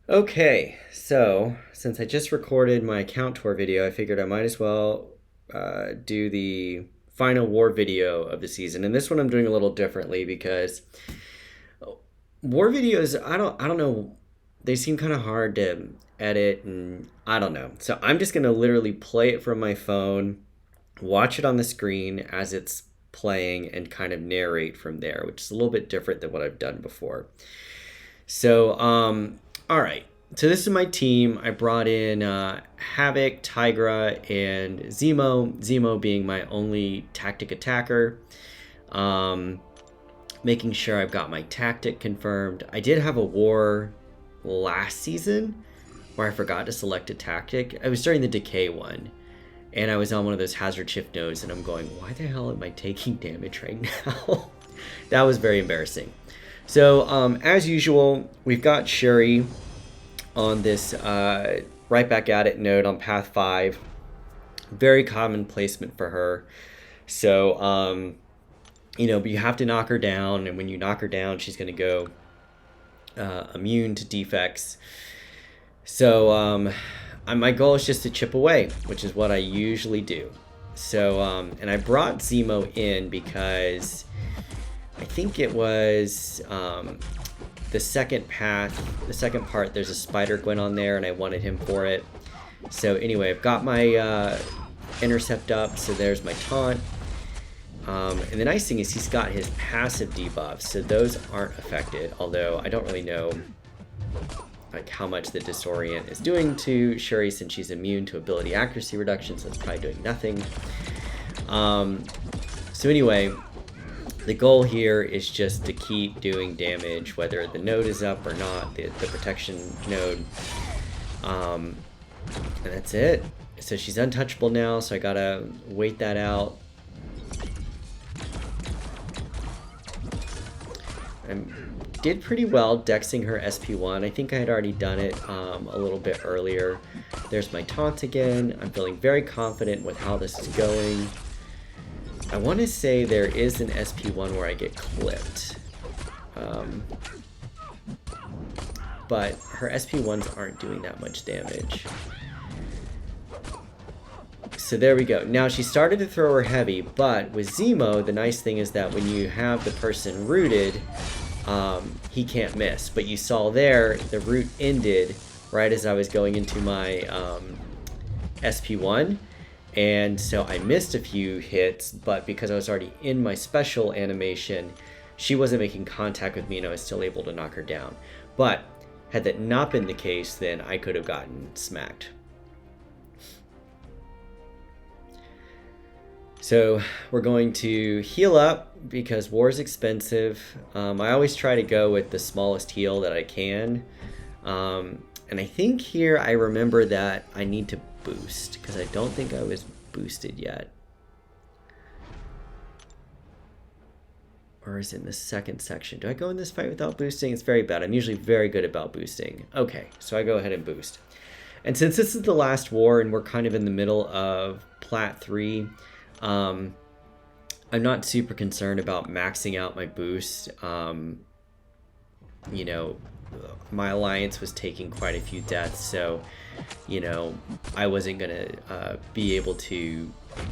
Okay, so since I just recorded my account tour video, I figured I might as well do the final war video of the season. And this one I'm doing a little differently because war videos, I don't know, they seem kind of hard to edit and I don't know. So I'm just gonna literally play it from my phone, watch it on the screen as it's playing, and kind of narrate from there, which is a little bit different than what I've done before. So, all right. So this is my team. I brought in Havoc, Tigra, and Zemo. Zemo being my only tactic attacker. Making sure I've got my tactic confirmed. I did have a war last season where I forgot to select a tactic. I was during the decay one. And I was on one of those hazard shift nodes, and I'm going, why the hell am I taking damage right now? That was very embarrassing. So, as usual, we've got Shuri on this right back at it node on path 5. Very common placement for her. So, but you have to knock her down, and when you knock her down, she's going to go immune to defects. So, my goal is just to chip away, which is what I usually do. So, and I brought Zemo in because I think it was the second part, there's a spider Gwen on there, and I wanted him for it. So anyway, I've got my intercept up, so there's my taunt. And the nice thing is he's got his passive debuffs, so those aren't affected, although I don't really know like how much the disorient is doing to Shuri since she's immune to ability accuracy reduction, so it's probably doing nothing. So anyway, the goal here is just to keep doing damage, whether the node is up or not, the protection node. And that's it. So she's untouchable now, so I gotta wait that out. I did pretty well dexing her SP1. I think I had already done it a little bit earlier. There's my taunt again. I'm feeling very confident with how this is going. I want to say there is an SP1 where I get clipped. But her SP1s aren't doing that much damage. So there we go. Now she started to throw her heavy, but with Zemo, the nice thing is that when you have the person rooted, he can't miss. But you saw there, the root ended right as I was going into my SP1. And so I missed a few hits, but because I was already in my special animation, she wasn't making contact with me and I was still able to knock her down. But had that not been the case, then I could have gotten smacked. So we're going to heal up because war is expensive. I always try to go with the smallest heal that I can. And I think here I remember that I need to boost because I don't think I was boosted yet. Or is it in the second section? Do I go in this fight without boosting? It's very bad. I'm usually very good about boosting. Okay, so I go ahead and boost. And since this is the last war and we're kind of in the middle of Plat 3, I'm not super concerned about maxing out my boost. My alliance was taking quite a few deaths, so I wasn't gonna be able to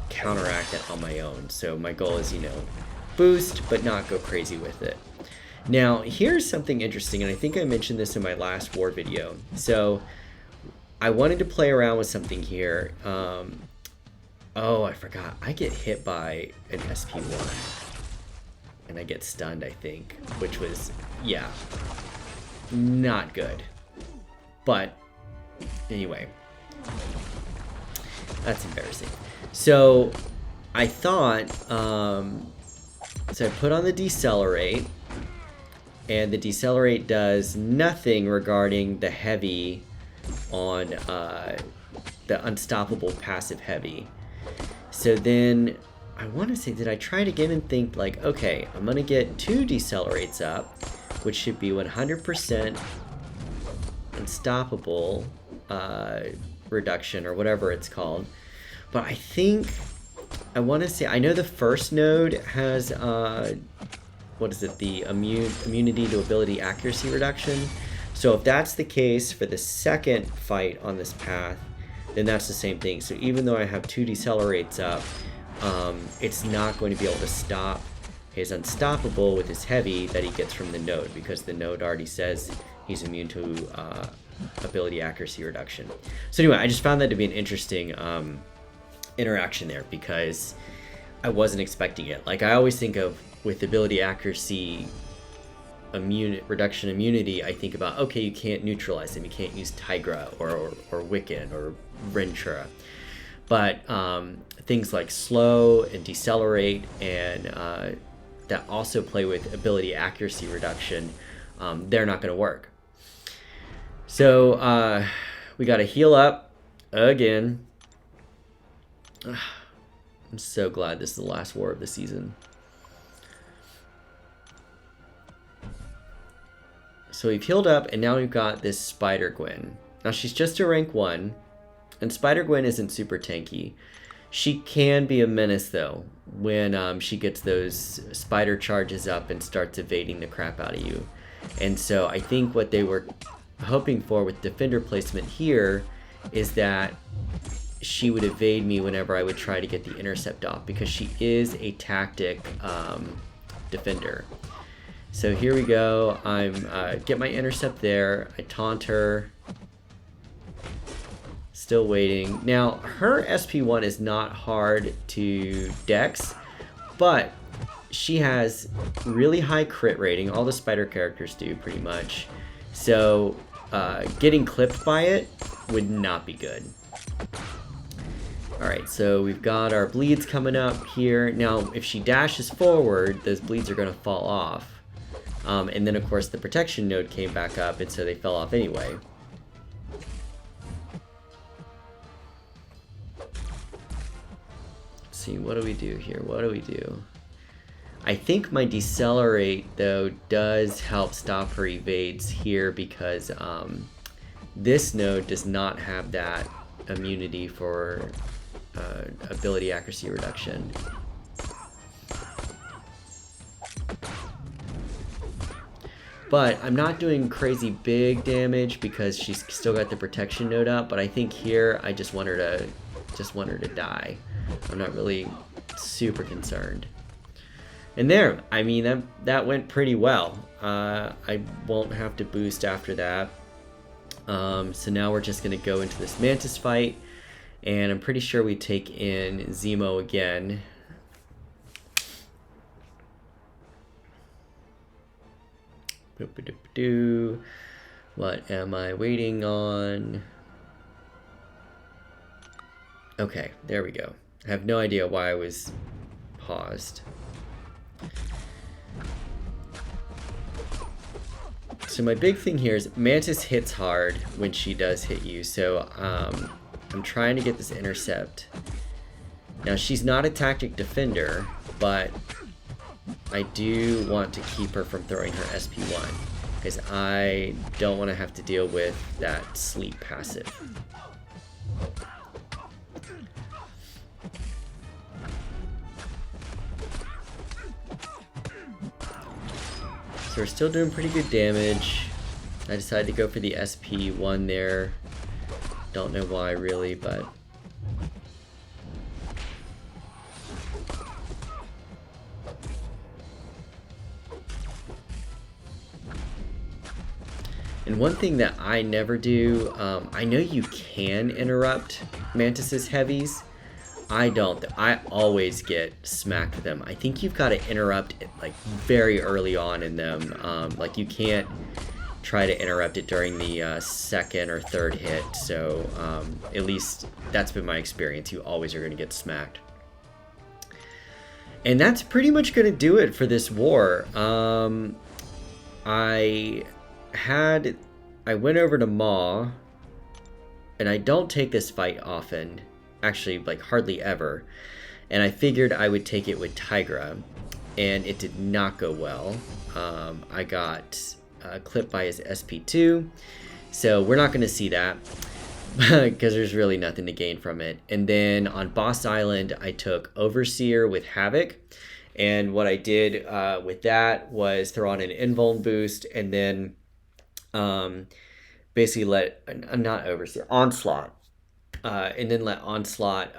counteract it on my own. So my goal is boost but not go crazy with it. Now here's something interesting, and I think I mentioned this in my last war video. So I wanted to play around with something here. Oh, I forgot. I get hit by an SP1. And I get stunned, I think. Which was, yeah, not good. But, anyway. That's embarrassing. So, I thought, so I put on the decelerate. And the decelerate does nothing regarding the heavy on the unstoppable passive heavy. So then I want to say, did I try it again and think like, okay, I'm going to get 2 decelerates up, which should be 100% unstoppable reduction or whatever it's called. But I think, I want to say, I know the first node has, what is it, the immunity to ability accuracy reduction. So if that's the case for the second fight on this path, then that's the same thing. So even though I have 2 decelerates up, it's not going to be able to stop his unstoppable with his heavy that he gets from the node, because the node already says he's immune to ability accuracy reduction. So anyway, I just found that to be an interesting interaction there, because I wasn't expecting it. Like, I always think of, with ability accuracy reduction immunity, I think about, okay, you can't neutralize him, you can't use Tigra or Wiccan or Ventura, but things like slow and decelerate and that also play with ability accuracy reduction, they're not going to work. So we got to heal up again. I'm so glad this is the last war of the season. So we've healed up, and now we've got this Spider-Gwen. Now she's just a rank 1, and Spider-Gwen isn't super tanky. She can be a menace, though, when she gets those spider charges up and starts evading the crap out of you. And so I think what they were hoping for with defender placement here is that she would evade me whenever I would try to get the intercept off, because she is a tactic defender. So here we go. I'm get my intercept there. I taunt her. Still waiting. Now, her SP1 is not hard to dex, but she has really high crit rating. All the spider characters do, pretty much. So getting clipped by it would not be good. Alright, so we've got our bleeds coming up here. Now, if she dashes forward, those bleeds are going to fall off. And then, of course, the protection node came back up, and so they fell off anyway. Let's see, what do we do here? What do we do? I think my decelerate, though, does help stop her evades here, because this node does not have that immunity for ability accuracy reduction. But I'm not doing crazy big damage because she's still got the protection node up. But I think here I just want her to die. I'm not really super concerned. And there, I mean, that went pretty well. I won't have to boost after that. So now we're just gonna go into this Mantis fight, and I'm pretty sure we take in Zemo again. What am I waiting on? Okay, there we go. I have no idea why I was paused. So my big thing here is Mantis hits hard when she does hit you, so I'm trying to get this intercept. Now, she's not a tactic defender, but I do want to keep her from throwing her SP1, because I don't want to have to deal with that sleep passive. So we're still doing pretty good damage. I decided to go for the SP1 there. Don't know why really, but and one thing that I never do, I know you can interrupt Mantis's heavies. I don't. I always get smacked with them. I think you've got to interrupt it like very early on in them. Like you can't try to interrupt it during the second or third hit. So at least that's been my experience. You always are going to get smacked. And that's pretty much going to do it for this war. I went over to Maw, and I don't take this fight often. Actually, like hardly ever, and I figured I would take it with Tigra, and it did not go well. I got clipped by his SP2, so we're not going to see that because there's really nothing to gain from it. And then on Boss Island, I took Overseer with Havoc, and what I did with that was throw on an invuln boost, and then Um, basically let not overseer onslaught, and then let onslaught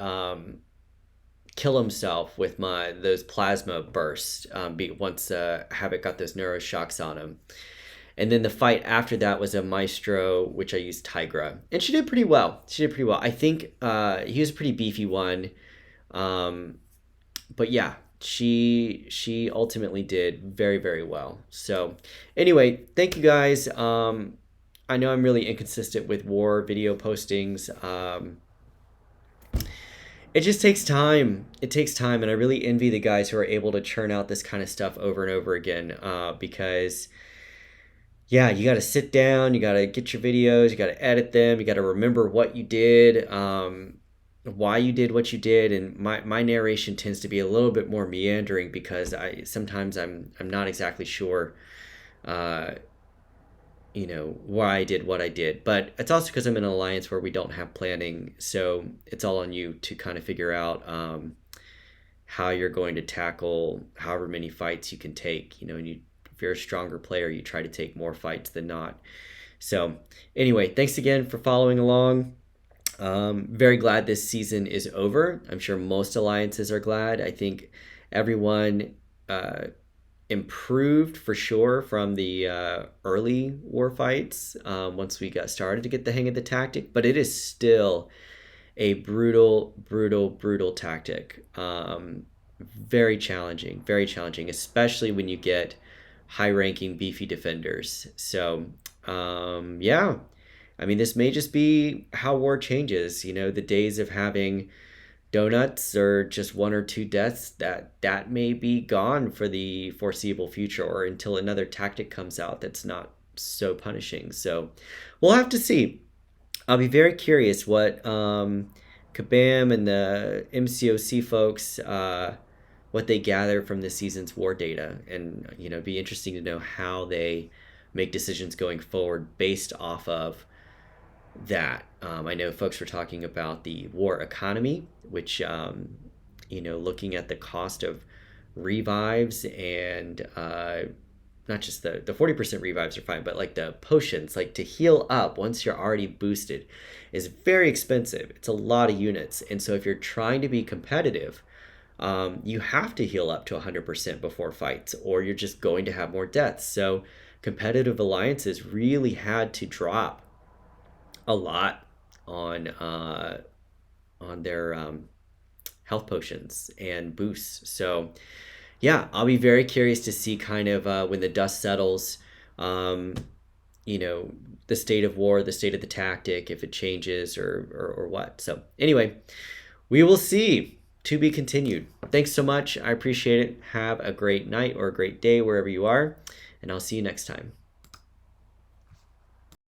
kill himself with my those plasma bursts. Once Havoc got those neuro shocks on him. And then the fight after that was a Maestro, which I used Tigra, and she did pretty well. She did pretty well. I think he was a pretty beefy one, but yeah, she ultimately did very, very well. So anyway, thank you guys. I know I'm really inconsistent with war video postings. It just takes time. It takes time, and I really envy the guys who are able to churn out this kind of stuff over and over again, because yeah, you got to sit down, you got to get your videos, you got to edit them, you got to remember what you did, why you did what you did, and my narration tends to be a little bit more meandering because I'm not exactly sure, uh, why I did what I did. But it's also because I'm in an alliance where we don't have planning, so it's all on you to kind of figure out how you're going to tackle however many fights you can take. And if you're a stronger player, you try to take more fights than not. So anyway, thanks again for following along. Very glad this season is over. I'm sure most alliances are glad. I think everyone improved for sure from the early war fights once we got started to get the hang of the tactic, but it is still a brutal, brutal, brutal tactic. Very challenging, especially when you get high-ranking, beefy defenders. So, yeah, I mean, this may just be how war changes. The days of having donuts or just one or two deaths, that may be gone for the foreseeable future, or until another tactic comes out that's not so punishing. So, we'll have to see. I'll be very curious what Kabam and the MCOC folks, what they gather from this season's war data, and be interesting to know how they make decisions going forward based off of that. I know folks were talking about the war economy, which looking at the cost of revives, and not just the 40% revives are fine, but like the potions, like to heal up once you're already boosted, is very expensive. It's a lot of units, and so if you're trying to be competitive, you have to heal up to 100% before fights, or you're just going to have more deaths. So competitive alliances really had to drop a lot on their health potions and boosts. So yeah, I'll be very curious to see kind of when the dust settles, the state of war, the state of the tactic, if it changes or what. So anyway, we will see. To be continued. Thanks so much. I appreciate it. Have a great night or a great day wherever you are, and I'll see you next time.